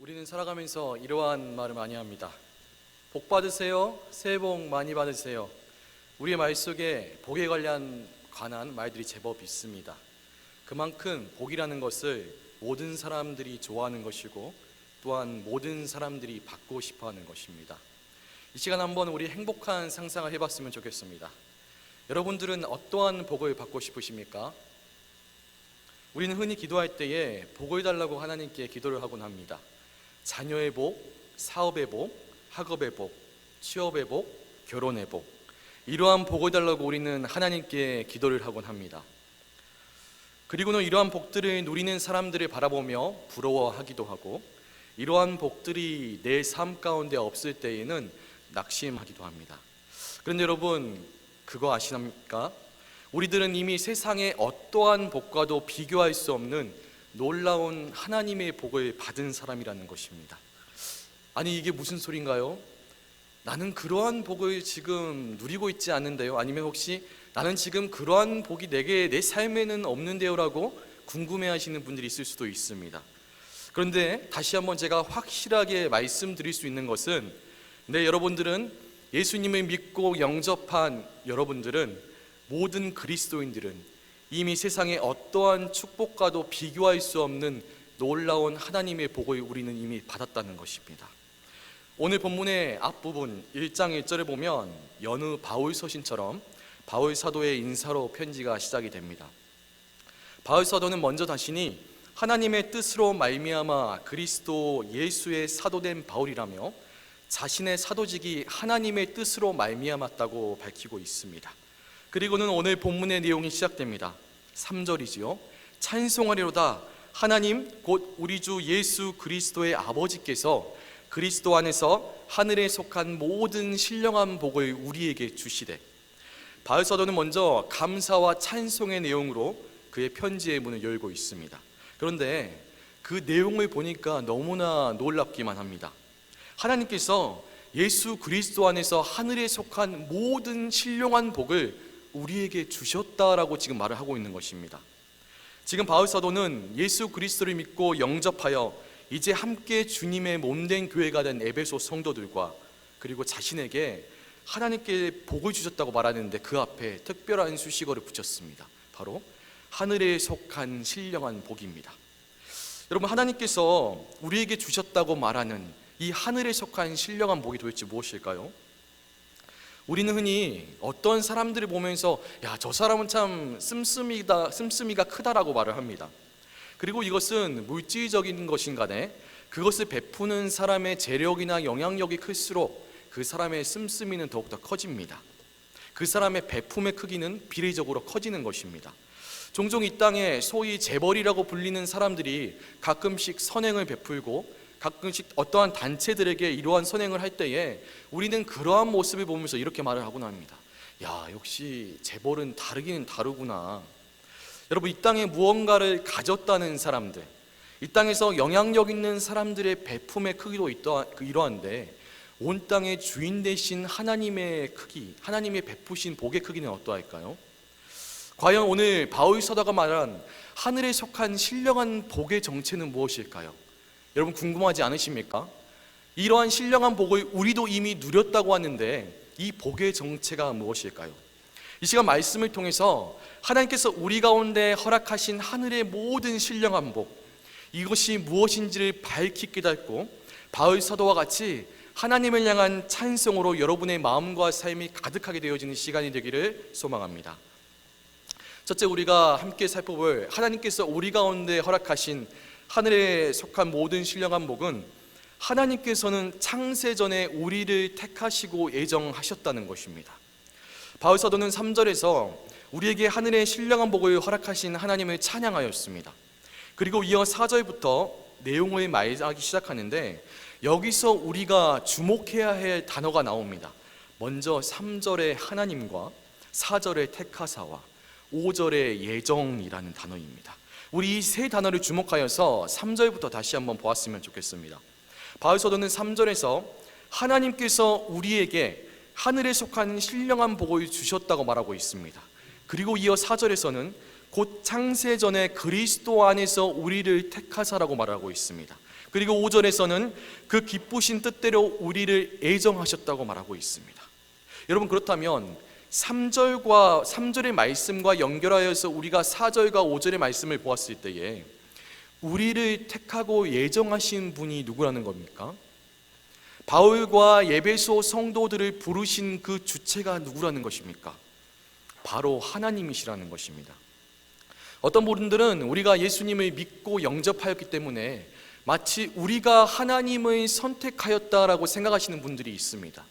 우리는 살아가면서 이러한 말을 많이 합니다. 복 받으세요. 새해 복 많이 받으세요. 우리의 말 속에 복에 관한 말들이 제법 있습니다. 그만큼 복이라는 것을 모든 사람들이 좋아하는 것이고 또한 모든 사람들이 받고 싶어하는 것입니다. 이 시간 한번 우리 행복한 상상을 해봤으면 좋겠습니다. 여러분들은 어떠한 복을 받고 싶으십니까? 우리는 흔히 기도할 때에 복을 달라고 하나님께 기도를 하곤 합니다. 자녀의 복, 사업의 복, 학업의 복, 취업의 복, 결혼의 복, 이러한 복을 달라고 우리는 하나님께 기도를 하곤 합니다. 그리고는 이러한 복들을 누리는 사람들을 바라보며 부러워하기도 하고, 이러한 복들이 내 삶 가운데 없을 때에는 낙심하기도 합니다. 그런데 여러분, 그거 아십니까? 우리들은 이미 세상의 어떠한 복과도 비교할 수 없는 놀라운 하나님의 복을 받은 사람이라는 것입니다. 아니, 이게 무슨 소린가요? 나는 그러한 복을 지금 누리고 있지 않는데요? 아니면 혹시 나는 지금 그러한 복이 내 삶에는 없는데요? 라고 궁금해하시는 분들이 있을 수도 있습니다. 그런데 다시 한번 제가 확실하게 말씀드릴 수 있는 것은, 여러분들은, 예수님을 믿고 영접한 여러분들은, 모든 그리스도인들은 이미 세상의 어떠한 축복과도 비교할 수 없는 놀라운 하나님의 복을 우리는 이미 받았다는 것입니다. 오늘 본문의 앞부분 1장 1절에 보면 여느 바울 서신처럼 바울 사도의 인사로 편지가 시작이 됩니다. 바울 사도는 먼저 자신이 하나님의 뜻으로 말미암아 그리스도 예수의 사도된 바울이라며 자신의 사도직이 하나님의 뜻으로 말미암았다고 밝히고 있습니다. 그리고는 오늘 본문의 내용이 시작됩니다. 3절이지요. 찬송하리로다 하나님 곧 우리 주 예수 그리스도의 아버지께서 그리스도 안에서 하늘에 속한 모든 신령한 복을 우리에게 주시되, 바울 사도는 먼저 감사와 찬송의 내용으로 그의 편지의 문을 열고 있습니다. 그런데 그 내용을 보니까 너무나 놀랍기만 합니다. 하나님께서 예수 그리스도 안에서 하늘에 속한 모든 신령한 복을 우리에게 주셨다라고 지금 말을 하고 있는 것입니다. 지금 바울 사도는 예수 그리스도를 믿고 영접하여 이제 함께 주님의 몸된 교회가 된 에베소 성도들과 그리고 자신에게 하나님께 복을 주셨다고 말하는데 그 앞에 특별한 수식어를 붙였습니다. 바로 하늘에 속한 신령한 복입니다. 여러분, 하나님께서 우리에게 주셨다고 말하는 이 하늘에 속한 신령한 복이 도대체 무엇일까요? 우리는 흔히 어떤 사람들을 보면서 저 사람은 참 씀씀이가 크다라고 말을 합니다. 그리고 이것은 물질적인 것인 간에 그것을 베푸는 사람의 재력이나 영향력이 클수록 그 사람의 씀씀이는 더욱더 커집니다. 그 사람의 베품의 크기는 비례적으로 커지는 것입니다. 종종 이 땅에 소위 재벌이라고 불리는 사람들이 가끔씩 선행을 베풀고 가끔씩 어떠한 단체들에게 이러한 선행을 할 때에 우리는 그러한 모습을 보면서 이렇게 말을 하곤 합니다. 역시 재벌은 다르기는 다르구나. 여러분, 이 땅에 무언가를 가졌다는 사람들, 이 땅에서 영향력 있는 사람들의 베품의 크기도 이러한데 온 땅의 주인 되신 하나님의 크기, 하나님의 베푸신 복의 크기는 어떠할까요? 과연 오늘 바울 사도가 말한 하늘에 속한 신령한 복의 정체는 무엇일까요? 여러분, 궁금하지 않으십니까? 이러한 신령한 복을 우리도 이미 누렸다고 하는데 이 복의 정체가 무엇일까요? 이 시간 말씀을 통해서 하나님께서 우리 가운데 허락하신 하늘의 모든 신령한 복, 이것이 무엇인지를 밝히 깨닫고 바울 사도와 같이 하나님을 향한 찬송으로 여러분의 마음과 삶이 가득하게 되어지는 시간이 되기를 소망합니다. 첫째, 우리가 함께 살펴볼 하나님께서 우리 가운데 허락하신 하늘에 속한 모든 신령한 복은 하나님께서는 창세전에 우리를 택하시고 예정하셨다는 것입니다. 바울 사도는 3절에서 우리에게 하늘의 신령한 복을 허락하신 하나님을 찬양하였습니다. 그리고 이어 4절부터 내용을 말하기 시작하는데 여기서 우리가 주목해야 할 단어가 나옵니다. 먼저 3절의 하나님과 4절의 택하사와 5절의 예정이라는 단어입니다. 우리 이 세 단어를 주목하여서 3절부터 다시 한번 보았으면 좋겠습니다. 바울 사도는 3절에서 하나님께서 우리에게 하늘에 속한 신령한 복을 주셨다고 말하고 있습니다. 그리고 이어 4절에서는 곧 창세전에 그리스도 안에서 우리를 택하사라고 말하고 있습니다. 그리고 5절에서는 그 기쁘신 뜻대로 우리를 애정하셨다고 말하고 있습니다. 여러분, 그렇다면 3절의 말씀과 연결하여서 우리가 4절과 5절의 말씀을 보았을 때에 우리를 택하고 예정하신 분이 누구라는 겁니까? 바울과 에베소 성도들을 부르신 그 주체가 누구라는 것입니까? 바로 하나님이시라는 것입니다. 어떤 분들은 우리가 예수님을 믿고 영접하였기 때문에 마치 우리가 하나님을 선택하였다라고 생각하시는 분들이 있습니다.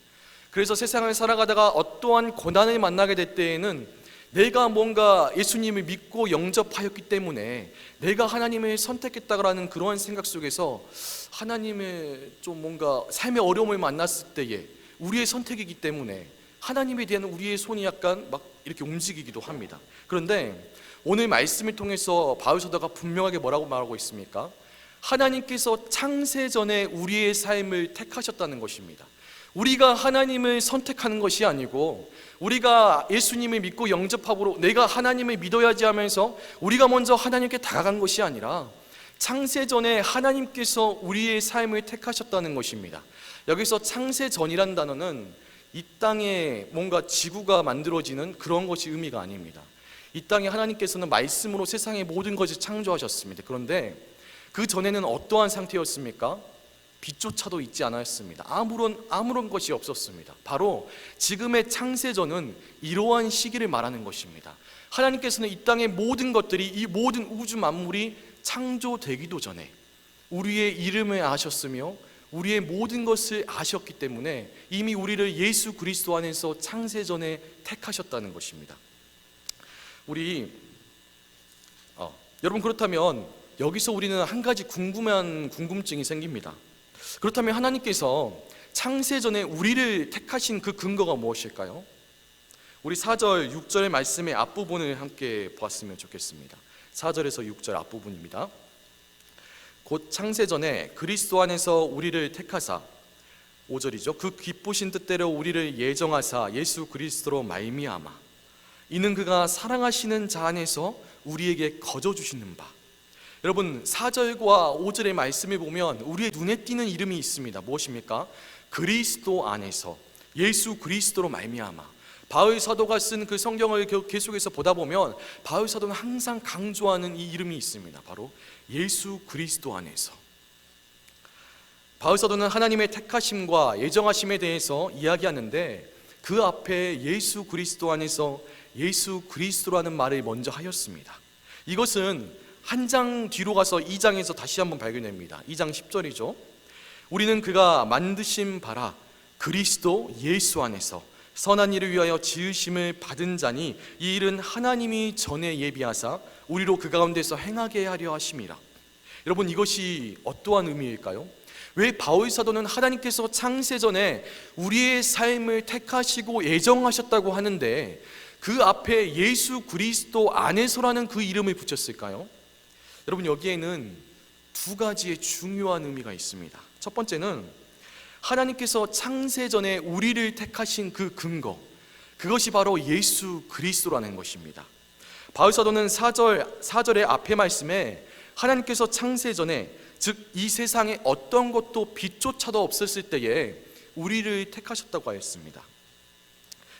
그래서 세상을 살아가다가 어떠한 고난을 만나게 될 때에는 내가 뭔가 예수님을 믿고 영접하였기 때문에 내가 하나님을 선택했다라는 그러한 생각 속에서 하나님의 좀 뭔가 삶의 어려움을 만났을 때에 우리의 선택이기 때문에 하나님에 대한 우리의 손이 약간 막 이렇게 움직이기도 합니다. 그런데 오늘 말씀을 통해서 바울 사도가 분명하게 뭐라고 말하고 있습니까? 하나님께서 창세 전에 우리의 삶을 택하셨다는 것입니다. 우리가 하나님을 선택하는 것이 아니고 우리가 예수님을 믿고 영접하고 내가 하나님을 믿어야지 하면서 우리가 먼저 하나님께 다가간 것이 아니라 창세 전에 하나님께서 우리의 삶을 택하셨다는 것입니다. 여기서 창세 전이라는 단어는 이 땅에 뭔가 지구가 만들어지는 그런 것이 의미가 아닙니다. 이 땅에 하나님께서는 말씀으로 세상의 모든 것을 창조하셨습니다. 그런데 그 전에는 어떠한 상태였습니까? 빛조차도 있지 않았습니다. 아무런 것이 없었습니다. 바로 지금의 창세전은 이러한 시기를 말하는 것입니다. 하나님께서는 이 땅의 모든 것들이, 이 모든 우주 만물이 창조되기도 전에 우리의 이름을 아셨으며 우리의 모든 것을 아셨기 때문에 이미 우리를 예수 그리스도 안에서 창세전에 택하셨다는 것입니다. 여러분, 그렇다면 여기서 우리는 한 가지 궁금증이 생깁니다. 그렇다면 하나님께서 창세전에 우리를 택하신 그 근거가 무엇일까요? 우리 4절, 6절의 말씀의 앞부분을 함께 보았으면 좋겠습니다. 4절에서 6절 앞부분입니다. 곧 창세전에 그리스도 안에서 우리를 택하사, 5절이죠. 그 기쁘신 뜻대로 우리를 예정하사 예수 그리스도로 말미암아 이는 그가 사랑하시는 자 안에서 우리에게 거저주시는 바. 여러분, 4절과 5절의 말씀을 보면 우리의 눈에 띄는 이름이 있습니다. 무엇입니까? 그리스도 안에서, 예수 그리스도로 말미암아. 바울 사도가 쓴 그 성경을 계속해서 보다 보면 바울 사도는 항상 강조하는 이 이름이 있습니다. 바로 예수 그리스도 안에서. 바울 사도는 하나님의 택하심과 예정하심에 대해서 이야기하는데 그 앞에 예수 그리스도 안에서 예수 그리스도라는 말을 먼저 하였습니다. 이것은 한 장 뒤로 가서 2장에서 다시 한번 발견됩니다. 2장 10절이죠. 우리는 그가 만드신 바라 그리스도 예수 안에서 선한 일을 위하여 지으심을 받은 자니 이 일은 하나님이 전에 예비하사 우리로 그 가운데서 행하게 하려 하심이라. 여러분, 이것이 어떠한 의미일까요? 왜 바울 사도는 하나님께서 창세전에 우리의 삶을 택하시고 예정하셨다고 하는데 그 앞에 예수 그리스도 안에서라는 그 이름을 붙였을까요? 여러분, 여기에는 두 가지의 중요한 의미가 있습니다. 첫 번째는 하나님께서 창세전에 우리를 택하신 그 근거, 그것이 바로 예수 그리스도라는 것입니다. 바울 사도는 4절의 앞에 말씀에 하나님께서 창세전에, 즉 이 세상에 어떤 것도 빛조차도 없었을 때에 우리를 택하셨다고 하였습니다.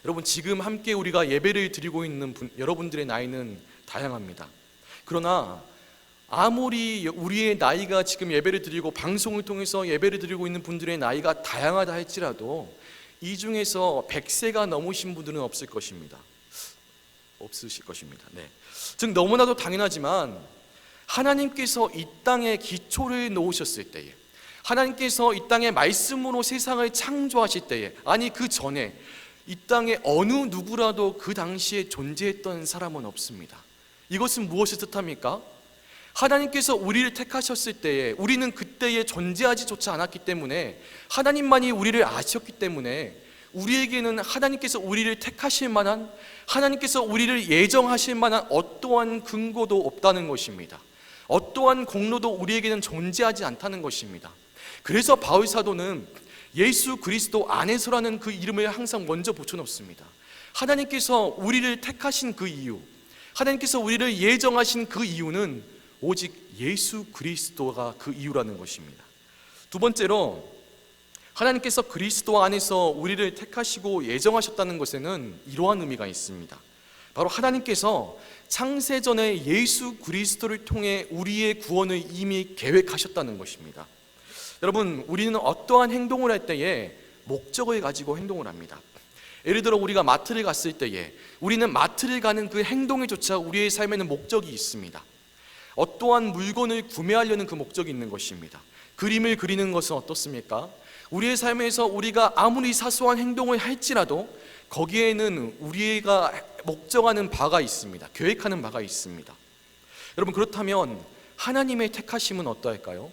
여러분, 지금 함께 우리가 예배를 드리고 있는 여러분들의 나이는 다양합니다. 그러나 아무리 우리의 나이가 지금 예배를 드리고 방송을 통해서 예배를 드리고 있는 분들의 나이가 다양하다 할지라도 이 중에서 100세가 넘으신 분들은 없으실 것입니다. 네. 즉 너무나도 당연하지만 하나님께서 이 땅에 기초를 놓으셨을 때에, 하나님께서 이 땅에 말씀으로 세상을 창조하실 때에, 아니 그 전에 이 땅에 어느 누구라도 그 당시에 존재했던 사람은 없습니다. 이것은 무엇을 뜻합니까? 하나님께서 우리를 택하셨을 때에 우리는 그때에 존재하지조차 않았기 때문에 하나님만이 우리를 아셨기 때문에 우리에게는 하나님께서 우리를 택하실 만한, 하나님께서 우리를 예정하실 만한 어떠한 근거도 없다는 것입니다. 어떠한 공로도 우리에게는 존재하지 않다는 것입니다. 그래서 바울 사도는 예수 그리스도 안에서라는 그 이름을 항상 먼저 붙여놓습니다. 하나님께서 우리를 택하신 그 이유, 하나님께서 우리를 예정하신 그 이유는 오직 예수 그리스도가 그 이유라는 것입니다. 두 번째로, 하나님께서 그리스도 안에서 우리를 택하시고 예정하셨다는 것에는 이러한 의미가 있습니다. 바로 하나님께서 창세전에 예수 그리스도를 통해 우리의 구원을 이미 계획하셨다는 것입니다. 여러분, 우리는 어떠한 행동을 할 때에 목적을 가지고 행동을 합니다. 예를 들어 우리가 마트를 갔을 때에 우리는 마트를 가는 그 행동에조차 우리의 삶에는 목적이 있습니다. 어떠한 물건을 구매하려는 그 목적이 있는 것입니다. 그림을 그리는 것은 어떻습니까? 우리의 삶에서 우리가 아무리 사소한 행동을 할지라도 거기에는 우리가 목적하는 바가 있습니다. 계획하는 바가 있습니다. 여러분, 그렇다면 하나님의 택하심은 어떠할까요?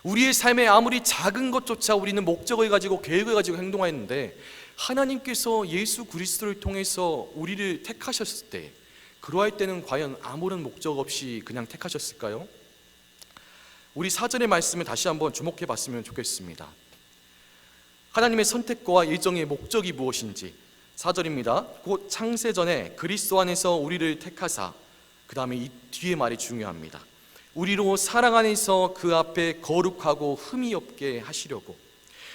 우리의 삶에 아무리 작은 것조차 우리는 목적을 가지고 계획을 가지고 행동하는데, 하나님께서 예수 그리스도를 통해서 우리를 택하셨을 때, 그러할 때는 과연 아무런 목적 없이 그냥 택하셨을까요? 우리 4절의 말씀을 다시 한번 주목해 봤으면 좋겠습니다. 하나님의 선택과 예정의 목적이 무엇인지 4절입니다. 곧 창세전에 그리스도 안에서 우리를 택하사, 그 다음에 이 뒤에 말이 중요합니다. 우리로 사랑 안에서 그 앞에 거룩하고 흠이 없게 하시려고.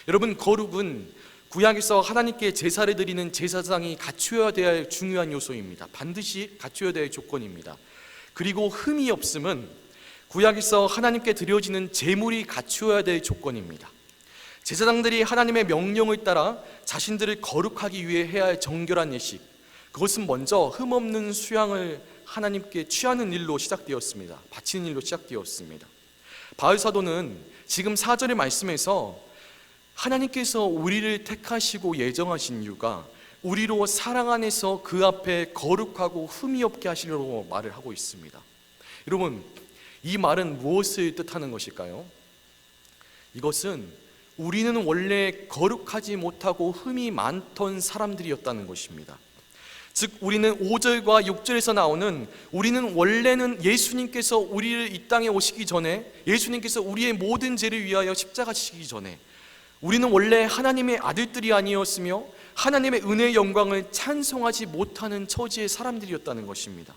여러분, 거룩은 구약에서 하나님께 제사를 드리는 제사장이 갖추어야 될 중요한 요소입니다. 반드시 갖추어야 될 조건입니다. 그리고 흠이 없음은 구약에서 하나님께 드려지는 제물이 갖추어야 될 조건입니다. 제사장들이 하나님의 명령을 따라 자신들을 거룩하기 위해 해야 할 정결한 예식, 그것은 먼저 흠없는 수양을 하나님께 취하는 일로 시작되었습니다. 바치는 일로 시작되었습니다. 바울 사도는 지금 4절의 말씀에서 하나님께서 우리를 택하시고 예정하신 이유가 우리로 사랑 안에서 그 앞에 거룩하고 흠이 없게 하시려고 말을 하고 있습니다. 여러분, 이 말은 무엇을 뜻하는 것일까요? 이것은 우리는 원래 거룩하지 못하고 흠이 많던 사람들이었다는 것입니다. 즉, 우리는 5절과 6절에서 나오는 우리는 원래는 예수님께서 우리를 이 땅에 오시기 전에, 예수님께서 우리의 모든 죄를 위하여 십자가 지시기 전에 우리는 원래 하나님의 아들들이 아니었으며 하나님의 은혜의 영광을 찬송하지 못하는 처지의 사람들이었다는 것입니다.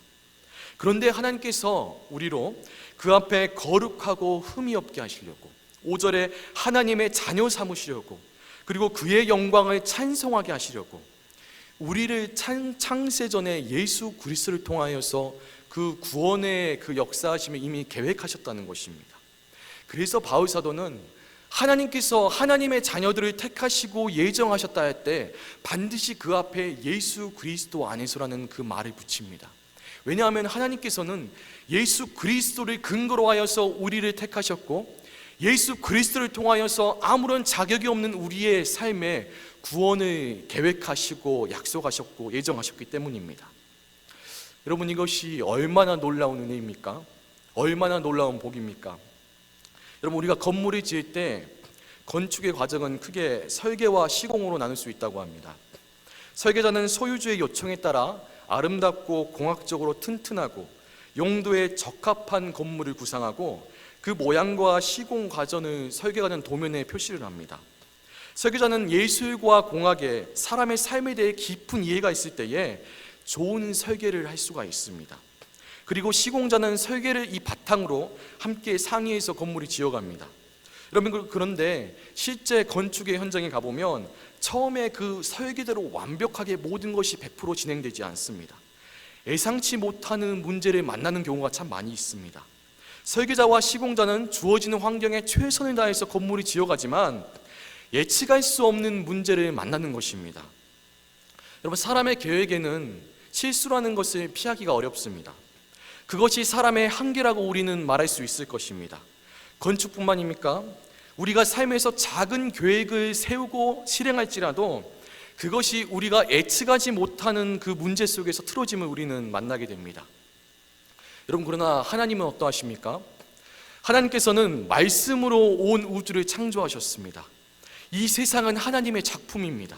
그런데 하나님께서 우리로 그 앞에 거룩하고 흠이 없게 하시려고, 5절에 하나님의 자녀 삼으시려고, 그리고 그의 영광을 찬송하게 하시려고 우리를 창세전에 예수 그리스도를 통하여서 그 구원의 그 역사하심을 이미 계획하셨다는 것입니다. 그래서 바울 사도는 하나님께서 하나님의 자녀들을 택하시고 예정하셨다 할 때 반드시 그 앞에 예수 그리스도 안에서라는 그 말을 붙입니다. 왜냐하면 하나님께서는 예수 그리스도를 근거로 하여서 우리를 택하셨고, 예수 그리스도를 통하여서 아무런 자격이 없는 우리의 삶에 구원을 계획하시고 약속하셨고 예정하셨기 때문입니다. 여러분, 이것이 얼마나 놀라운 은혜입니까? 얼마나 놀라운 복입니까? 여러분, 우리가 건물을 지을 때 건축의 과정은 크게 설계와 시공으로 나눌 수 있다고 합니다. 설계자는 소유주의 요청에 따라 아름답고 공학적으로 튼튼하고 용도에 적합한 건물을 구상하고 그 모양과 시공 과정을 설계가는 도면에 표시를 합니다. 설계자는 예술과 공학에 사람의 삶에 대해 깊은 이해가 있을 때에 좋은 설계를 할 수가 있습니다. 그리고 시공자는 설계를 이 바탕으로 함께 상의해서 건물이 지어갑니다. 여러분, 그런데 실제 건축의 현장에 가보면 처음에 그 설계대로 완벽하게 모든 것이 100% 진행되지 않습니다. 예상치 못하는 문제를 만나는 경우가 참 많이 있습니다. 설계자와 시공자는 주어지는 환경에 최선을 다해서 건물이 지어가지만 예측할 수 없는 문제를 만나는 것입니다. 여러분, 사람의 계획에는 실수라는 것을 피하기가 어렵습니다. 그것이 사람의 한계라고 우리는 말할 수 있을 것입니다. 건축뿐만입니까? 우리가 삶에서 작은 계획을 세우고 실행할지라도 그것이 우리가 예측하지 못하는 그 문제 속에서 틀어짐을 우리는 만나게 됩니다. 여러분, 그러나 하나님은 어떠하십니까? 하나님께서는 말씀으로 온 우주를 창조하셨습니다. 이 세상은 하나님의 작품입니다.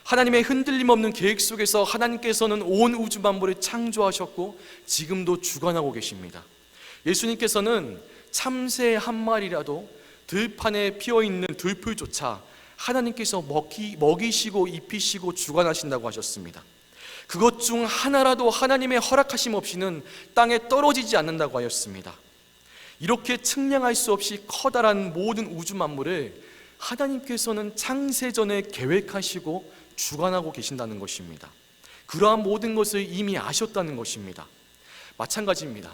하나님의 흔들림 없는 계획 속에서 하나님께서는 온 우주 만물을 창조하셨고 지금도 주관하고 계십니다. 예수님께서는 참새 한 마리라도 들판에 피어있는 들풀조차 하나님께서 먹이시고 입히시고 주관하신다고 하셨습니다. 그것 중 하나라도 하나님의 허락하심 없이는 땅에 떨어지지 않는다고 하였습니다. 이렇게 측량할 수 없이 커다란 모든 우주 만물을 하나님께서는 창세전에 계획하시고 주관하고 계신다는 것입니다. 그러한 모든 것을 이미 아셨다는 것입니다. 마찬가지입니다.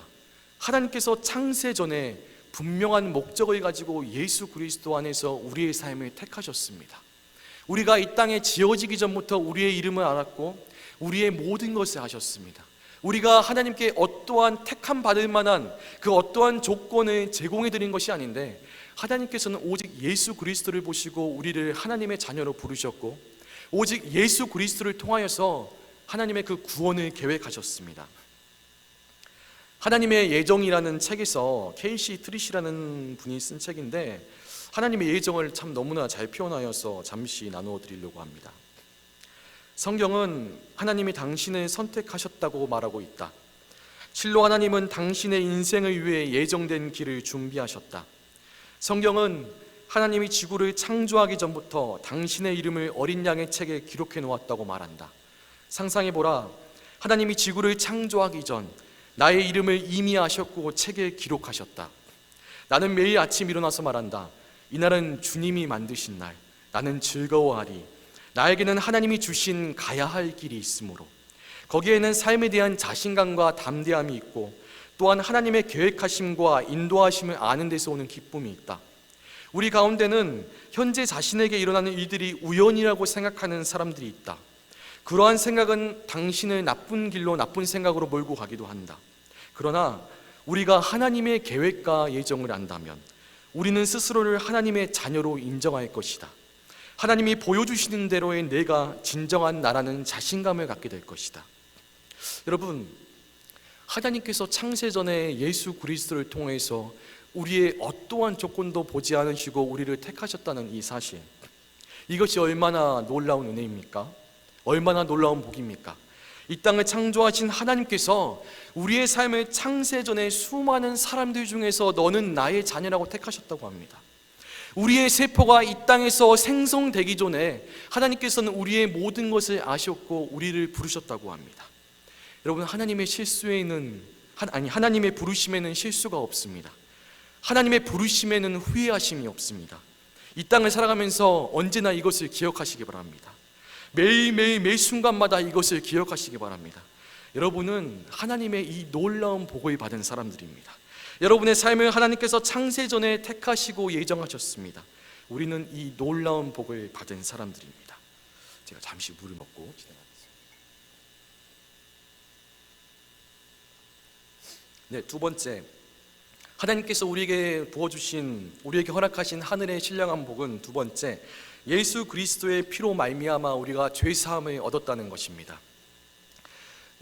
하나님께서 창세전에 분명한 목적을 가지고 예수 그리스도 안에서 우리의 삶을 택하셨습니다. 우리가 이 땅에 지어지기 전부터 우리의 이름을 알았고 우리의 모든 것을 아셨습니다. 우리가 하나님께 어떠한 택함 받을 만한 그 어떠한 조건을 제공해 드린 것이 아닌데, 하나님께서는 오직 예수 그리스도를 보시고 우리를 하나님의 자녀로 부르셨고 오직 예수 그리스도를 통하여서 하나님의 그 구원을 계획하셨습니다. 하나님의 예정이라는 책에서 케이시 트리시라는 분이 쓴 책인데, 하나님의 예정을 참 너무나 잘 표현하여서 잠시 나누어 드리려고 합니다. 성경은 하나님이 당신을 선택하셨다고 말하고 있다. 실로 하나님은 당신의 인생을 위해 예정된 길을 준비하셨다. 성경은 하나님이 지구를 창조하기 전부터 당신의 이름을 어린 양의 책에 기록해 놓았다고 말한다. 상상해보라. 하나님이 지구를 창조하기 전 나의 이름을 이미 아셨고 책에 기록하셨다. 나는 매일 아침 일어나서 말한다. 이날은 주님이 만드신 날. 나는 즐거워하리. 나에게는 하나님이 주신 가야 할 길이 있으므로. 거기에는 삶에 대한 자신감과 담대함이 있고 또한 하나님의 계획하심과 인도하심을 아는 데서 오는 기쁨이 있다. 우리 가운데는 현재 자신에게 일어나는 일들이 우연이라고 생각하는 사람들이 있다. 그러한 생각은 당신을 나쁜 길로 나쁜 생각으로 몰고 가기도 한다. 그러나 우리가 하나님의 계획과 예정을 안다면 우리는 스스로를 하나님의 자녀로 인정할 것이다. 하나님이 보여주시는 대로의 내가 진정한 나라는 자신감을 갖게 될 것이다. 여러분, 하나님께서 창세전에 예수 그리스도를 통해서 우리의 어떠한 조건도 보지 않으시고 우리를 택하셨다는 이 사실, 이것이 얼마나 놀라운 은혜입니까? 얼마나 놀라운 복입니까? 이 땅을 창조하신 하나님께서 우리의 삶을 창세전에 수많은 사람들 중에서 너는 나의 자녀라고 택하셨다고 합니다. 우리의 세포가 이 땅에서 생성되기 전에 하나님께서는 우리의 모든 것을 아셨고 우리를 부르셨다고 합니다. 여러분, 하나님의 하나님의 부르심에는 실수가 없습니다. 하나님의 부르심에는 후회하심이 없습니다. 이 땅을 살아가면서 언제나 이것을 기억하시기 바랍니다. 매일매일 매 순간마다 이것을 기억하시기 바랍니다. 여러분은 하나님의 이 놀라운 복을 받은 사람들입니다. 여러분의 삶을 하나님께서 창세전에 택하시고 예정하셨습니다. 우리는 이 놀라운 복을 받은 사람들입니다. 제가 잠시 물을 먹고 진행하겠습니다. 네, 두 번째, 하나님께서 우리에게 부어주신, 우리에게 허락하신 하늘의 신령한 복은 두 번째, 예수 그리스도의 피로 말미암아 우리가 죄사함을 얻었다는 것입니다.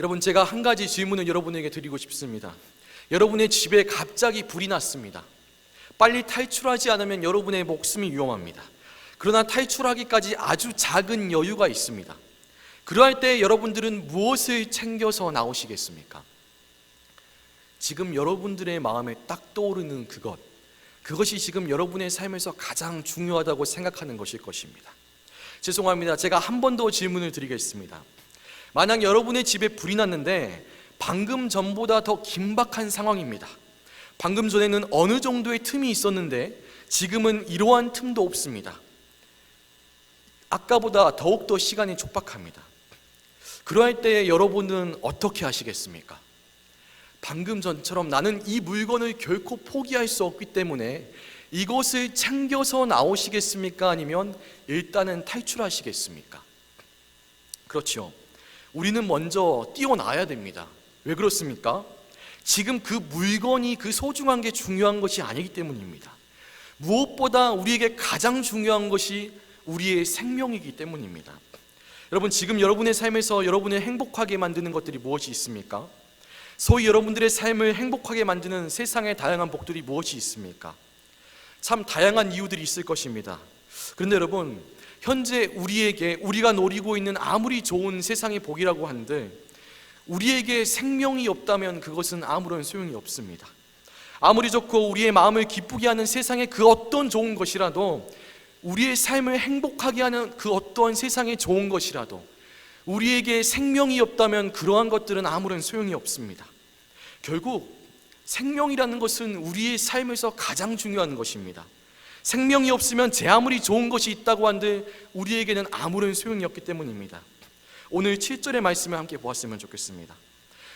여러분, 제가 한 가지 질문을 여러분에게 드리고 싶습니다. 여러분의 집에 갑자기 불이 났습니다. 빨리 탈출하지 않으면 여러분의 목숨이 위험합니다. 그러나 탈출하기까지 아주 작은 여유가 있습니다. 그러할 때 여러분들은 무엇을 챙겨서 나오시겠습니까? 지금 여러분들의 마음에 딱 떠오르는 그것이 지금 여러분의 삶에서 가장 중요하다고 생각하는 것일 것입니다. 죄송합니다. 제가 한 번 더 질문을 드리겠습니다. 만약 여러분의 집에 불이 났는데 방금 전보다 더 긴박한 상황입니다. 방금 전에는 어느 정도의 틈이 있었는데 지금은 이러한 틈도 없습니다. 아까보다 더욱더 시간이 촉박합니다. 그러할 때 여러분은 어떻게 하시겠습니까? 방금 전처럼 나는 이 물건을 결코 포기할 수 없기 때문에 이것을 챙겨서 나오시겠습니까? 아니면 일단은 탈출하시겠습니까? 그렇죠. 우리는 먼저 뛰어나야 됩니다. 왜 그렇습니까? 지금 그 물건이 그 소중한 게 중요한 것이 아니기 때문입니다. 무엇보다 우리에게 가장 중요한 것이 우리의 생명이기 때문입니다. 여러분, 지금 여러분의 삶에서 여러분을 행복하게 만드는 것들이 무엇이 있습니까? 소위 여러분들의 삶을 행복하게 만드는 세상의 다양한 복들이 무엇이 있습니까? 참 다양한 이유들이 있을 것입니다. 그런데 여러분, 현재 우리가 노리고 있는 아무리 좋은 세상의 복이라고 한들 우리에게 생명이 없다면 그것은 아무런 소용이 없습니다. 아무리 좋고 우리의 마음을 기쁘게 하는 세상의 그 어떤 좋은 것이라도, 우리의 삶을 행복하게 하는 그 어떠한 세상의 좋은 것이라도 우리에게 생명이 없다면 그러한 것들은 아무런 소용이 없습니다. 결국 생명이라는 것은 우리의 삶에서 가장 중요한 것입니다. 생명이 없으면 제 아무리 좋은 것이 있다고 한들 우리에게는 아무런 소용이 없기 때문입니다. 오늘 7절의 말씀을 함께 보았으면 좋겠습니다.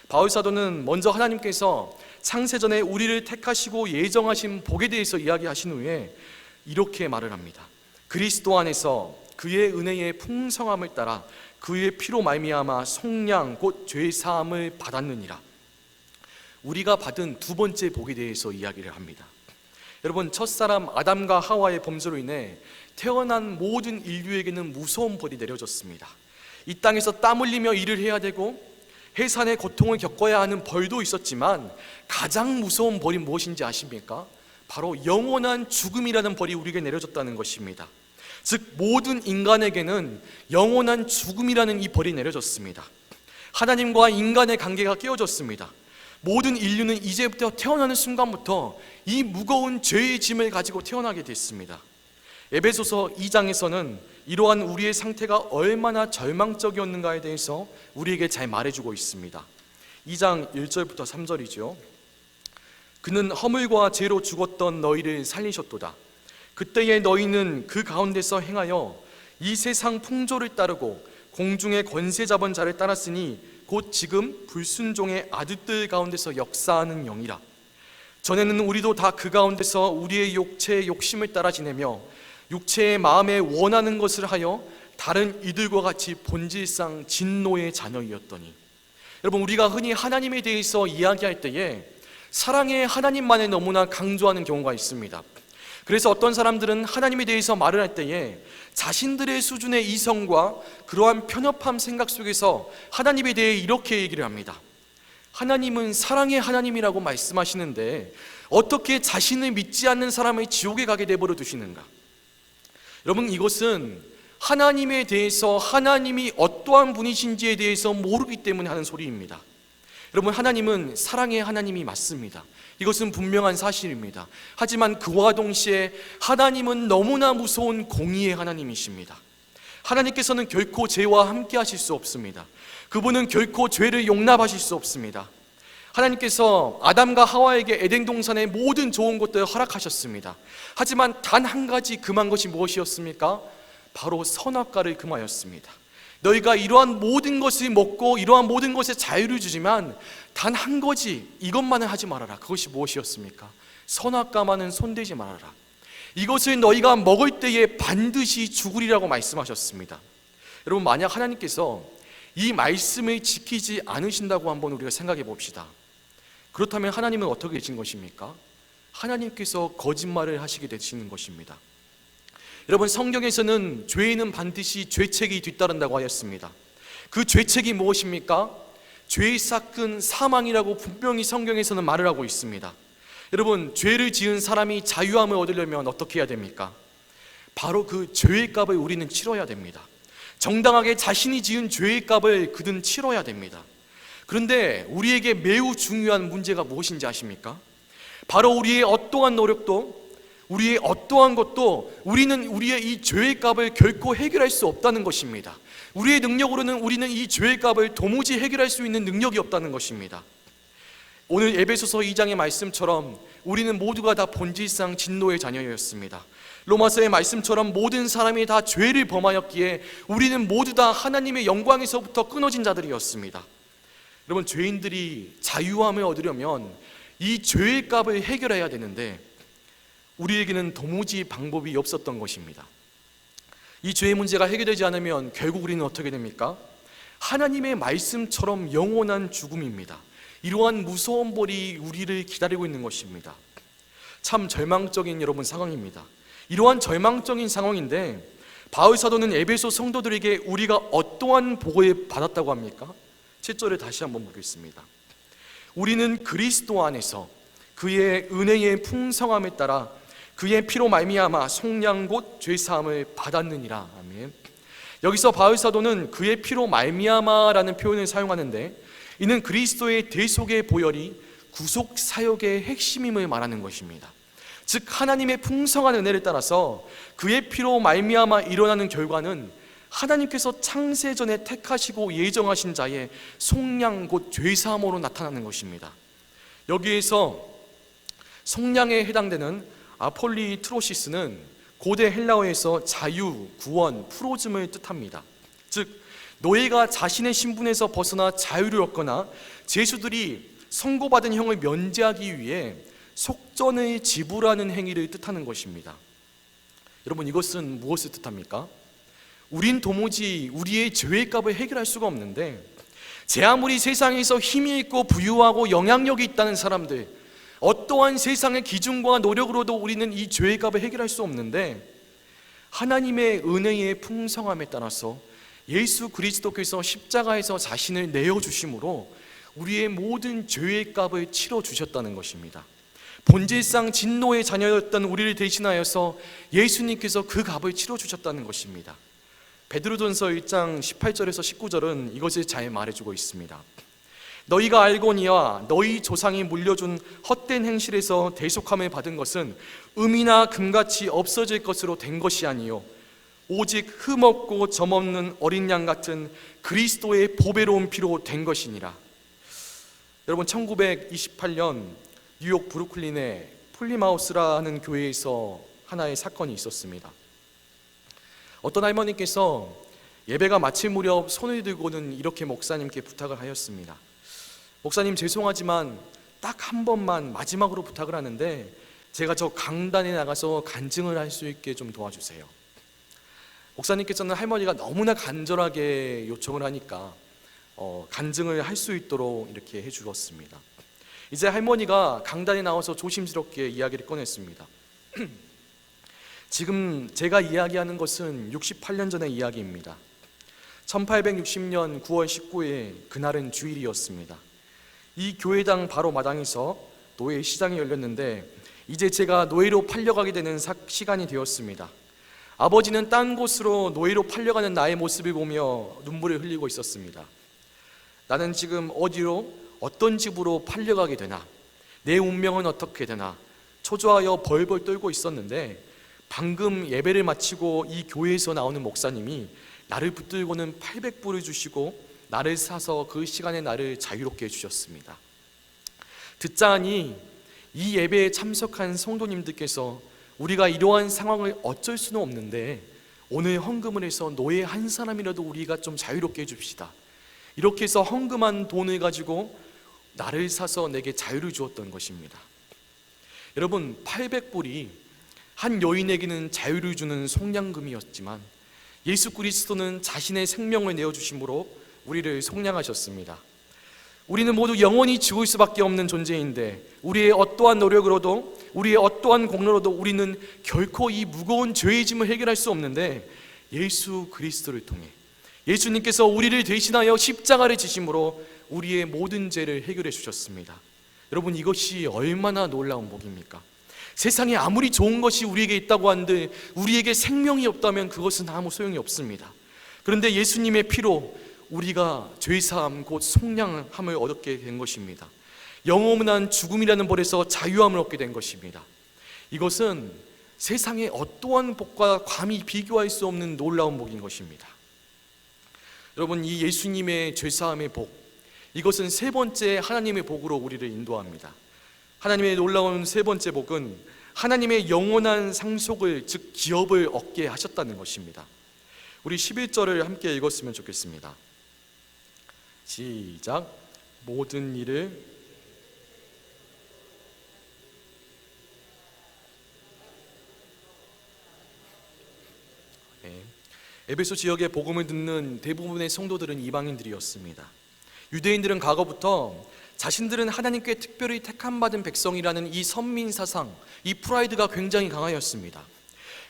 바울 사도는 먼저 하나님께서 창세전에 우리를 택하시고 예정하신 복에 대해서 이야기하신 후에 이렇게 말을 합니다. 그리스도 안에서 그의 은혜의 풍성함을 따라 그의 피로 말미암아 속량 곧 죄 사함을 받았느니라. 우리가 받은 두 번째 복에 대해서 이야기를 합니다. 여러분, 첫사람 아담과 하와의 범죄로 인해 태어난 모든 인류에게는 무서운 벌이 내려졌습니다. 이 땅에서 땀 흘리며 일을 해야 되고 해산의 고통을 겪어야 하는 벌도 있었지만 가장 무서운 벌이 무엇인지 아십니까? 바로 영원한 죽음이라는 벌이 우리에게 내려졌다는 것입니다. 즉 모든 인간에게는 영원한 죽음이라는 이 벌이 내려졌습니다. 하나님과 인간의 관계가 깨어졌습니다. 모든 인류는 이제부터 태어나는 순간부터 이 무거운 죄의 짐을 가지고 태어나게 됐습니다. 에베소서 2장에서는 이러한 우리의 상태가 얼마나 절망적이었는가에 대해서 우리에게 잘 말해주고 있습니다. 2장 1절부터 3절이죠. 그는 허물과 죄로 죽었던 너희를 살리셨도다. 그때에 너희는 그 가운데서 행하여 이 세상 풍조를 따르고 공중의 권세 잡은 자를 따랐으니 곧 지금 불순종의 아들들 가운데서 역사하는 영이라. 전에는 우리도 다 그 가운데서 우리의 육체의 욕심을 따라 지내며 육체의 마음에 원하는 것을 하여 다른 이들과 같이 본질상 진노의 자녀이었더니. 여러분, 우리가 흔히 하나님에 대해서 이야기할 때에 사랑의 하나님만을 너무나 강조하는 경우가 있습니다. 그래서 어떤 사람들은 하나님에 대해서 말을 할 때에 자신들의 수준의 이성과 그러한 편협한 생각 속에서 하나님에 대해 이렇게 얘기를 합니다. 하나님은 사랑의 하나님이라고 말씀하시는데 어떻게 자신을 믿지 않는 사람을 지옥에 가게 내버려 두시는가? 여러분, 이것은 하나님에 대해서 하나님이 어떠한 분이신지에 대해서 모르기 때문에 하는 소리입니다. 여러분, 하나님은 사랑의 하나님이 맞습니다. 이것은 분명한 사실입니다. 하지만 그와 동시에 하나님은 너무나 무서운 공의의 하나님이십니다. 하나님께서는 결코 죄와 함께 하실 수 없습니다. 그분은 결코 죄를 용납하실 수 없습니다. 하나님께서 아담과 하와에게 에덴 동산의 모든 좋은 것들을 허락하셨습니다. 하지만 단 한 가지 금한 것이 무엇이었습니까? 바로 선악과를 금하였습니다. 너희가 이러한 모든 것을 먹고 이러한 모든 것에 자유를 주지만 단 한 가지, 이것만은 하지 말아라. 그것이 무엇이었습니까? 선악과만은 손대지 말아라. 이것을 너희가 먹을 때에 반드시 죽으리라고 말씀하셨습니다. 여러분, 만약 하나님께서 이 말씀을 지키지 않으신다고 한번 우리가 생각해 봅시다. 그렇다면 하나님은 어떻게 되신 것입니까? 하나님께서 거짓말을 하시게 되시는 것입니다. 여러분, 성경에서는 죄인은 반드시 죄책이 뒤따른다고 하였습니다. 그 죄책이 무엇입니까? 죄의 삭은 사망이라고 분명히 성경에서는 말을 하고 있습니다. 여러분, 죄를 지은 사람이 자유함을 얻으려면 어떻게 해야 됩니까? 바로 그 죄의 값을 우리는 치러야 됩니다. 정당하게 자신이 지은 죄의 값을 그는 치러야 됩니다. 그런데 우리에게 매우 중요한 문제가 무엇인지 아십니까? 바로 우리의 어떠한 노력도, 우리의 어떠한 것도 우리는 우리의 이 죄의 값을 결코 해결할 수 없다는 것입니다. 우리의 능력으로는 우리는 이 죄의 값을 도무지 해결할 수 있는 능력이 없다는 것입니다. 오늘 에베소서 2장의 말씀처럼 우리는 모두가 다 본질상 진노의 자녀였습니다. 로마서의 말씀처럼 모든 사람이 다 죄를 범하였기에 우리는 모두 다 하나님의 영광에서부터 끊어진 자들이었습니다. 여러분, 죄인들이 자유함을 얻으려면 이 죄의 값을 해결해야 되는데 우리에게는 도무지 방법이 없었던 것입니다. 이 죄의 문제가 해결되지 않으면 결국 우리는 어떻게 됩니까? 하나님의 말씀처럼 영원한 죽음입니다. 이러한 무서운 벌이 우리를 기다리고 있는 것입니다. 참 절망적인 여러분 상황입니다. 이러한 절망적인 상황인데 바울 사도는 에베소 성도들에게 우리가 어떠한 복을 받았다고 합니까? 7절을 다시 한번 보겠습니다. 우리는 그리스도 안에서 그의 은혜의 풍성함에 따라 그의 피로 말미암아 속량 곧 죄사함을 받았느니라. 아멘. 여기서 바울 사도는 그의 피로 말미암아라는 표현을 사용하는데 이는 그리스도의 대속의 보혈이 구속 사역의 핵심임을 말하는 것입니다. 즉 하나님의 풍성한 은혜를 따라서 그의 피로 말미암아 일어나는 결과는 하나님께서 창세전에 택하시고 예정하신 자의 속량 곧 죄사함으로 나타나는 것입니다. 여기에서 속량에 해당되는 아폴리트로시스는 고대 헬라어에서 자유, 구원, 프로즘을 뜻합니다. 즉 노예가 자신의 신분에서 벗어나 자유를 얻거나 죄수들이 선고받은 형을 면제하기 위해 속전을 지불하는 행위를 뜻하는 것입니다. 여러분, 이것은 무엇을 뜻합니까? 우린 도무지 우리의 죄의 값을 해결할 수가 없는데, 제 아무리 세상에서 힘이 있고 부유하고 영향력이 있다는 사람들, 어떠한 세상의 기준과 노력으로도 우리는 이 죄의 값을 해결할 수 없는데, 하나님의 은혜의 풍성함에 따라서 예수 그리스도께서 십자가에서 자신을 내어주심으로 우리의 모든 죄의 값을 치러주셨다는 것입니다. 본질상 진노의 자녀였던 우리를 대신하여서 예수님께서 그 값을 치러주셨다는 것입니다. 베드로전서 1장 18절에서 19절은 이것을 잘 말해주고 있습니다. 너희가 알거니와 너희 조상이 물려준 헛된 행실에서 대속함을 받은 것은 음이나 금같이 없어질 것으로 된 것이 아니요 오직 흠없고 점없는 어린 양 같은 그리스도의 보배로운 피로 된 것이니라. 여러분, 1928년 뉴욕 브루클린의 폴리마우스라는 교회에서 하나의 사건이 있었습니다. 어떤 할머니께서 예배가 마칠 무렵 손을 들고는 이렇게 목사님께 부탁을 하였습니다. 목사님, 죄송하지만 딱 한 번만 마지막으로 부탁을 하는데 제가 저 강단에 나가서 간증을 할 수 있게 좀 도와주세요. 목사님께서는 할머니가 너무나 간절하게 요청을 하니까 간증을 할 수 있도록 이렇게 해주었습니다. 이제 할머니가 강단에 나와서 조심스럽게 이야기를 꺼냈습니다. 지금 제가 이야기하는 것은 68년 전의 이야기입니다. 1860년 9월 19일, 그날은 주일이었습니다. 이 교회당 바로 마당에서 노예 시장이 열렸는데 이제 제가 노예로 팔려가게 되는 시간이 되었습니다. 아버지는 딴 곳으로 노예로 팔려가는 나의 모습을 보며 눈물을 흘리고 있었습니다. 나는 지금 어디로, 어떤 집으로 팔려가게 되나, 내 운명은 어떻게 되나 초조하여 벌벌 떨고 있었는데, 방금 예배를 마치고 이 교회에서 나오는 목사님이 나를 붙들고는 800불을 주시고 나를 사서 그 시간에 나를 자유롭게 해주셨습니다. 듣자 하니 이 예배에 참석한 성도님들께서 우리가 이러한 상황을 어쩔 수는 없는데 오늘 헌금을 해서 노예 한 사람이라도 우리가 좀 자유롭게 해줍시다, 이렇게 해서 헌금한 돈을 가지고 나를 사서 내게 자유를 주었던 것입니다. 여러분, 800불이 한 여인에게는 자유를 주는 속량금이었지만 예수 그리스도는 자신의 생명을 내어주심으로 우리를 속량하셨습니다. 우리는 모두 영원히 죽을 수밖에 없는 존재인데 우리의 어떠한 노력으로도, 우리의 어떠한 공로로도 우리는 결코 이 무거운 죄의 짐을 해결할 수 없는데, 예수 그리스도를 통해 예수님께서 우리를 대신하여 십자가를 지심으로 우리의 모든 죄를 해결해 주셨습니다. 여러분, 이것이 얼마나 놀라운 복입니까? 세상에 아무리 좋은 것이 우리에게 있다고 한들 우리에게 생명이 없다면 그것은 아무 소용이 없습니다. 그런데 예수님의 피로 우리가 죄사함 곧 속량함을 얻게 된 것입니다. 영원한 죽음이라는 벌에서 자유함을 얻게 된 것입니다. 이것은 세상의 어떠한 복과 감히 비교할 수 없는 놀라운 복인 것입니다. 여러분, 이 예수님의 죄사함의 복, 이것은 세 번째 하나님의 복으로 우리를 인도합니다. 하나님의 놀라운 세 번째 복은 하나님의 영원한 상속을, 즉 기업을 얻게 하셨다는 것입니다. 우리 11절을 함께 읽었으면 좋겠습니다. 시작. 모든 일을 에베소 지역의 복음을 듣는 대부분의 성도들은 이방인들이었습니다. 유대인들은 과거부터 자신들은 하나님께 특별히 택함받은 백성이라는 이 선민 사상, 이 프라이드가 굉장히 강하였습니다.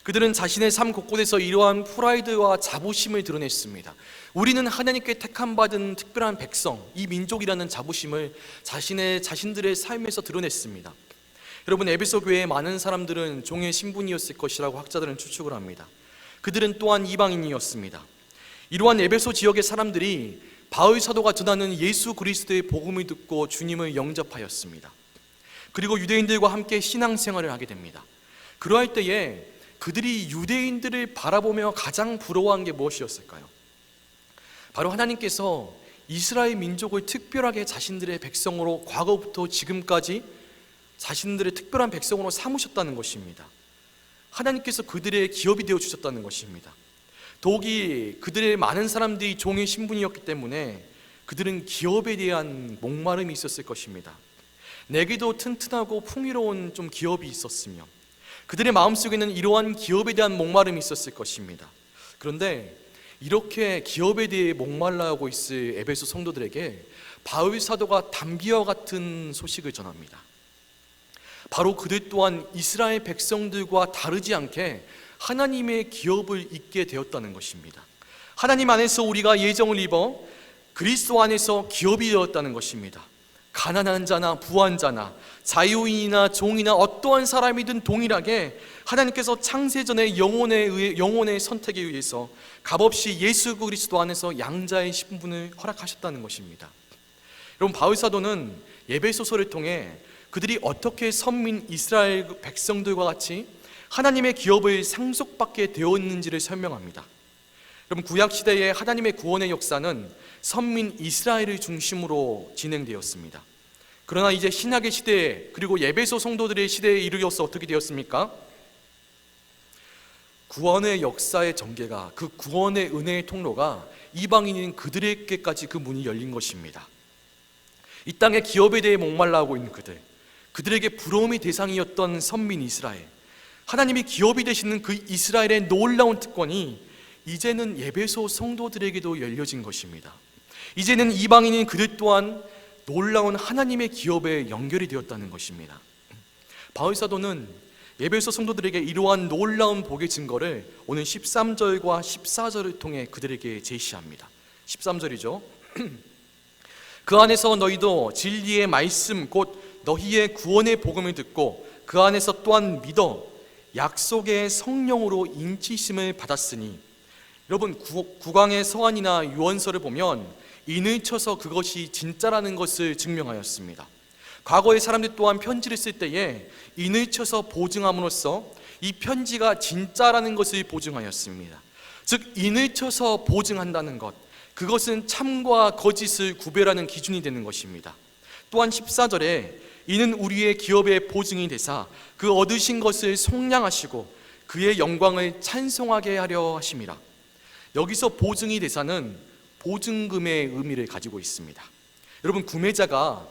그들은 자신의 삶 곳곳에서 이러한 프라이드와 자부심을 드러냈습니다. 우리는 하나님께 택함받은 특별한 백성, 이 민족이라는 자부심을 자신들의 삶에서 드러냈습니다. 여러분, 에베소 교회의 많은 사람들은 종의 신분이었을 것이라고 학자들은 추측을 합니다. 그들은 또한 이방인이었습니다. 이러한 에베소 지역의 사람들이 바울 사도가 전하는 예수 그리스도의 복음을 듣고 주님을 영접하였습니다. 그리고 유대인들과 함께 신앙생활을 하게 됩니다. 그러할 때에 그들이 유대인들을 바라보며 가장 부러워한 게 무엇이었을까요? 바로 하나님께서 이스라엘 민족을 특별하게 자신들의 백성으로 과거부터 지금까지 자신들의 특별한 백성으로 삼으셨다는 것입니다. 하나님께서 그들의 기업이 되어 주셨다는 것입니다. 더욱이 그들의 많은 사람들이 종의 신분이었기 때문에 그들은 기업에 대한 목마름이 있었을 것입니다. 내게도 튼튼하고 풍요로운 좀 기업이 있었으며 그들의 마음속에는 이러한 기업에 대한 목마름이 있었을 것입니다. 그런데 이렇게 기업에 대해 목말라하고 있을 에베소 성도들에게 바울 사도가 담비와 같은 소식을 전합니다. 바로 그들 또한 이스라엘 백성들과 다르지 않게 하나님의 기업을 잊게 되었다는 것입니다. 하나님 안에서 우리가 예정을 입어 그리스도 안에서 기업이 되었다는 것입니다. 가난한 자나 부한 자나 자유인이나 종이나 어떠한 사람이든 동일하게 하나님께서 창세전의 영혼의 선택에 의해서 값없이 예수 그리스도 안에서 양자의 신분을 허락하셨다는 것입니다. 여러분, 바울 사도는 에베소서를 통해 그들이 어떻게 선민 이스라엘 백성들과 같이 하나님의 기업을 상속받게 되었는지를 설명합니다. 여러분, 구약시대에 하나님의 구원의 역사는 선민 이스라엘을 중심으로 진행되었습니다. 그러나 이제 신약의 시대에, 그리고 에베소 성도들의 시대에 이르러서 어떻게 되었습니까? 구원의 역사의 전개가, 그 구원의 은혜의 통로가 이방인인 그들에게까지 그 문이 열린 것입니다. 이 땅의 기업에 대해 목말라하고 있는 그들에게 부러움의 대상이었던 선민 이스라엘, 하나님이 기업이 되시는 그 이스라엘의 놀라운 특권이 이제는 에베소 성도들에게도 열려진 것입니다. 이제는 이방인인 그들 또한 놀라운 하나님의 기업에 연결이 되었다는 것입니다. 바울 사도는 에베소 성도들에게 이러한 놀라운 복의 증거를 오늘 13절과 14절을 통해 그들에게 제시합니다. 13절이죠. 그 안에서 너희도 진리의 말씀 곧 너희의 구원의 복음을 듣고 그 안에서 또한 믿어 약속의 성령으로 인치심을 받았으니, 여러분, 국왕의 서한이나 유언서를 보면 인을 쳐서 그것이 진짜라는 것을 증명하였습니다. 과거의 사람들 또한 편지를 쓸 때에 인을 쳐서 보증함으로써 이 편지가 진짜라는 것을 보증하였습니다. 즉, 인을 쳐서 보증한다는 것, 그것은 참과 거짓을 구별하는 기준이 되는 것입니다. 또한 14절에 이는 우리의 기업의 보증이 되사 그 얻으신 것을 속량하시고 그의 영광을 찬송하게 하려 하심이라. 여기서 보증이 되사는 보증금의 의미를 가지고 있습니다. 여러분, 구매자가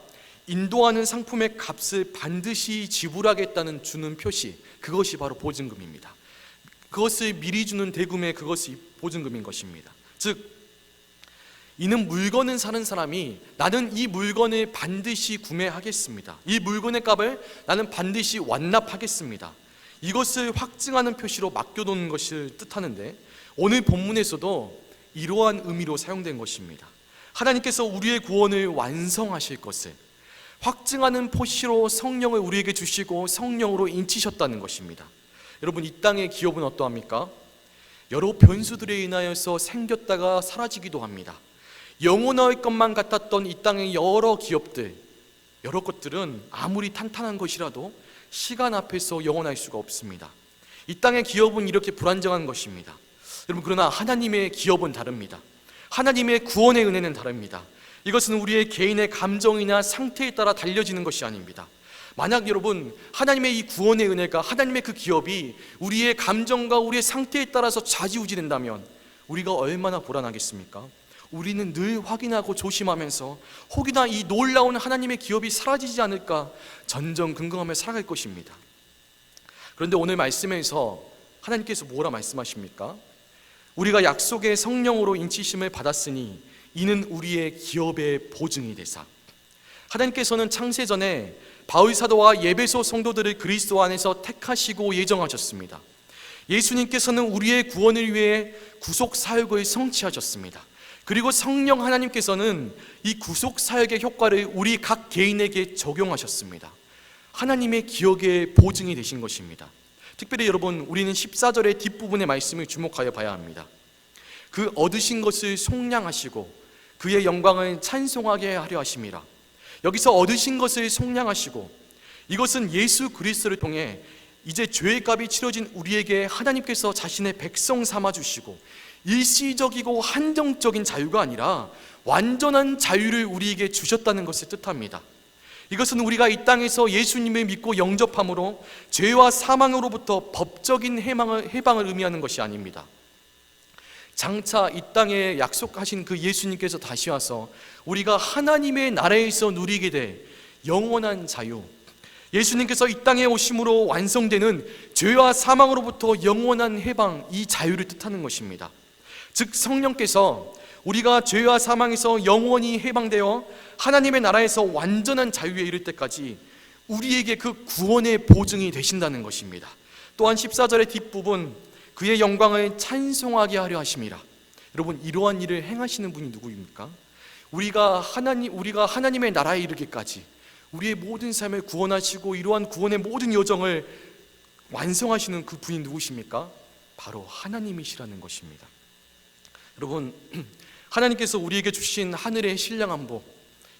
인도하는 상품의 값을 반드시 지불하겠다는 주는 표시, 그것이 바로 보증금입니다. 그것을 미리 주는 대금의 그것이 보증금인 것입니다. 즉, 이는 물건을 사는 사람이 나는 이 물건을 반드시 구매하겠습니다, 이 물건의 값을 나는 반드시 완납하겠습니다, 이것을 확증하는 표시로 맡겨놓는 것을 뜻하는데, 오늘 본문에서도 이러한 의미로 사용된 것입니다. 하나님께서 우리의 구원을 완성하실 것을 확증하는 표시로 성령을 우리에게 주시고 성령으로 인치셨다는 것입니다. 여러분, 이 땅의 기업은 어떠합니까? 여러 변수들에 인하여서 생겼다가 사라지기도 합니다. 영원할 것만 같았던 이 땅의 여러 기업들, 여러 것들은 아무리 탄탄한 것이라도 시간 앞에서 영원할 수가 없습니다. 이 땅의 기업은 이렇게 불안정한 것입니다. 여러분, 그러나 하나님의 기업은 다릅니다. 하나님의 구원의 은혜는 다릅니다. 이것은 우리의 개인의 감정이나 상태에 따라 달려지는 것이 아닙니다. 만약 여러분, 하나님의 이 구원의 은혜가, 하나님의 그 기업이 우리의 감정과 우리의 상태에 따라서 좌지우지된다면 우리가 얼마나 불안하겠습니까? 우리는 늘 확인하고 조심하면서 혹이나 이 놀라운 하나님의 기업이 사라지지 않을까 전전긍긍하며 살아갈 것입니다. 그런데 오늘 말씀에서 하나님께서 뭐라 말씀하십니까? 우리가 약속의 성령으로 인치심을 받았으니 이는 우리의 기업의 보증이 되사. 하나님께서는 창세전에 바울 사도와 에베소 성도들을 그리스도 안에서 택하시고 예정하셨습니다. 예수님께서는 우리의 구원을 위해 구속 사역을 성취하셨습니다. 그리고 성령 하나님께서는 이 구속 사역의 효과를 우리 각 개인에게 적용하셨습니다. 하나님의 기업의 보증이 되신 것입니다. 특별히 여러분, 우리는 14절의 뒷부분의 말씀을 주목하여 봐야 합니다. 그 얻으신 것을 속량하시고 그의 영광을 찬송하게 하려 하심이라. 여기서 얻으신 것을 속량하시고, 이것은 예수 그리스도를 통해 이제 죄의 값이 치러진 우리에게 하나님께서 자신의 백성 삼아주시고 일시적이고 한정적인 자유가 아니라 완전한 자유를 우리에게 주셨다는 것을 뜻합니다. 이것은 우리가 이 땅에서 예수님을 믿고 영접함으로 죄와 사망으로부터 법적인 해방을 의미하는 것이 아닙니다. 장차 이 땅에 약속하신 그 예수님께서 다시 와서 우리가 하나님의 나라에서 누리게 될 영원한 자유, 예수님께서 이 땅에 오심으로 완성되는 죄와 사망으로부터 영원한 해방, 이 자유를 뜻하는 것입니다. 즉 성령께서 우리가 죄와 사망에서 영원히 해방되어 하나님의 나라에서 완전한 자유에 이를 때까지 우리에게 그 구원의 보증이 되신다는 것입니다. 또한 14절의 뒷부분, 그의 영광을 찬송하게 하려 하심이라. 여러분, 이러한 일을 행하시는 분이 누구입니까? 우리가 하나님의 나라에 이르기까지 우리의 모든 삶을 구원하시고 이러한 구원의 모든 여정을 완성하시는 그 분이 누구십니까? 바로 하나님이시라는 것입니다. 여러분, 하나님께서 우리에게 주신 하늘의 신령한 복,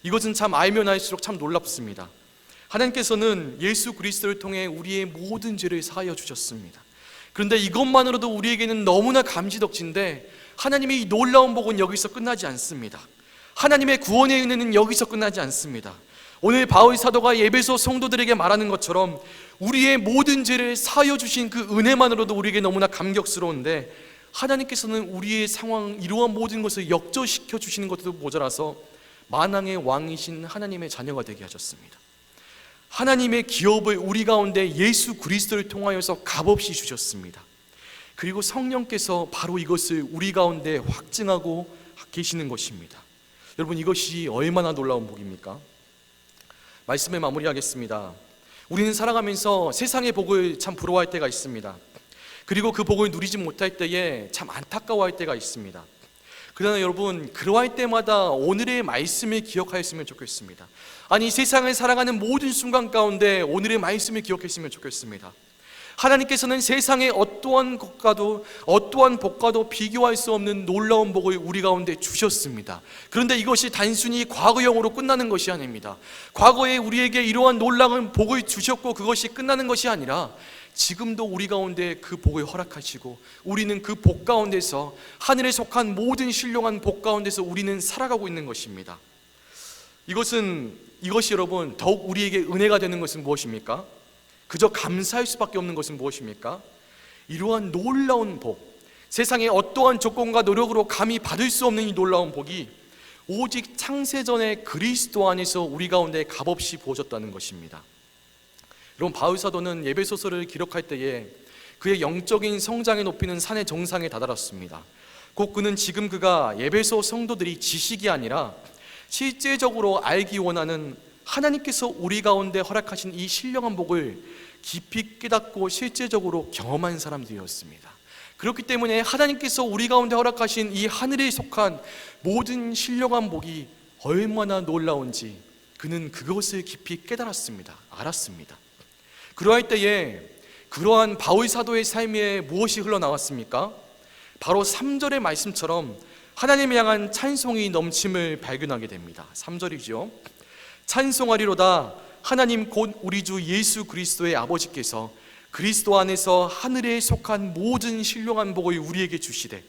이것은 참 알면 알수록 참 놀랍습니다. 하나님께서는 예수 그리스도를 통해 우리의 모든 죄를 사하여 주셨습니다. 그런데 이것만으로도 우리에게는 너무나 감지덕지인데 하나님의 이 놀라운 복은 여기서 끝나지 않습니다. 하나님의 구원의 은혜는 여기서 끝나지 않습니다. 오늘 바울 사도가 에베소 성도들에게 말하는 것처럼 우리의 모든 죄를 사하여 주신 그 은혜만으로도 우리에게 너무나 감격스러운데, 하나님께서는 우리의 상황, 이러한 모든 것을 역전시켜 주시는 것도 모자라서 만왕의 왕이신 하나님의 자녀가 되게 하셨습니다. 하나님의 기업을 우리 가운데 예수 그리스도를 통하여서 값없이 주셨습니다. 그리고 성령께서 바로 이것을 우리 가운데 확증하고 계시는 것입니다. 여러분, 이것이 얼마나 놀라운 복입니까? 말씀을 마무리하겠습니다. 우리는 살아가면서 세상의 복을 참 부러워할 때가 있습니다. 그리고 그 복을 누리지 못할 때에 참 안타까워할 때가 있습니다. 그러나 여러분, 그러할 때마다 오늘의 말씀을 기억하였으면 좋겠습니다. 아니, 세상을 살아가는 모든 순간 가운데 오늘의 말씀을 기억했으면 좋겠습니다. 하나님께서는 세상의 어떠한 복과도 비교할 수 없는 놀라운 복을 우리 가운데 주셨습니다. 그런데 이것이 단순히 과거형으로 끝나는 것이 아닙니다. 과거에 우리에게 이러한 놀라운 복을 주셨고 그것이 끝나는 것이 아니라 지금도 우리 가운데 그 복을 허락하시고 우리는 그 복 가운데서, 하늘에 속한 모든 신령한 복 가운데서 우리는 살아가고 있는 것입니다. 이것이 여러분, 더욱 우리에게 은혜가 되는 것은 무엇입니까? 그저 감사할 수밖에 없는 것은 무엇입니까? 이러한 놀라운 복, 세상의 어떠한 조건과 노력으로 감히 받을 수 없는 이 놀라운 복이 오직 창세전의 그리스도 안에서 우리 가운데 값없이 부어졌다는 것입니다. 여러분, 바울 사도는 에베소서를 기록할 때에 그의 영적인 성장에 높이는 산의 정상에 다다랐습니다. 곧 그는 지금 그가 에베소 성도들이 지식이 아니라 실제적으로 알기 원하는 하나님께서 우리 가운데 허락하신 이 신령한 복을 깊이 깨닫고 실제적으로 경험한 사람들이었습니다. 그렇기 때문에 하나님께서 우리 가운데 허락하신 이 하늘에 속한 모든 신령한 복이 얼마나 놀라운지 그는 그것을 깊이 깨달았습니다. 알았습니다. 그러할 때에 그러한 바울 사도의 삶에 무엇이 흘러나왔습니까? 바로 3절의 말씀처럼 하나님을 향한 찬송이 넘침을 발견하게 됩니다. 3절이죠. 찬송하리로다 하나님 곧 우리 주 예수 그리스도의 아버지께서 그리스도 안에서 하늘에 속한 모든 신령한 복을 우리에게 주시되,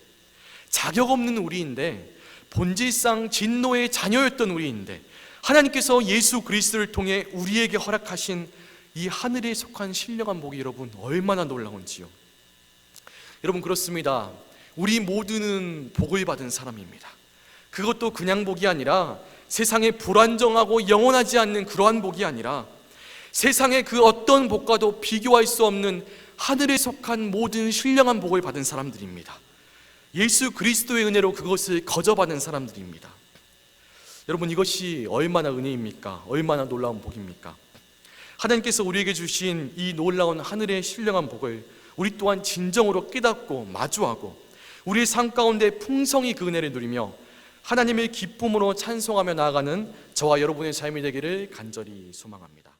자격 없는 우리인데, 본질상 진노의 자녀였던 우리인데 하나님께서 예수 그리스도를 통해 우리에게 허락하신 이 하늘에 속한 신령한 복이 여러분 얼마나 놀라운지요. 여러분, 그렇습니다. 우리 모두는 복을 받은 사람입니다. 그것도 그냥 복이 아니라 세상에 불안정하고 영원하지 않는 그러한 복이 아니라 세상의 그 어떤 복과도 비교할 수 없는 하늘에 속한 모든 신령한 복을 받은 사람들입니다. 예수 그리스도의 은혜로 그것을 거저받은 사람들입니다. 여러분, 이것이 얼마나 은혜입니까? 얼마나 놀라운 복입니까? 하나님께서 우리에게 주신 이 놀라운 하늘의 신령한 복을 우리 또한 진정으로 깨닫고 마주하고 우리의 삶 가운데 풍성히 그 은혜를 누리며 하나님의 기쁨으로 찬송하며 나아가는 저와 여러분의 삶이 되기를 간절히 소망합니다.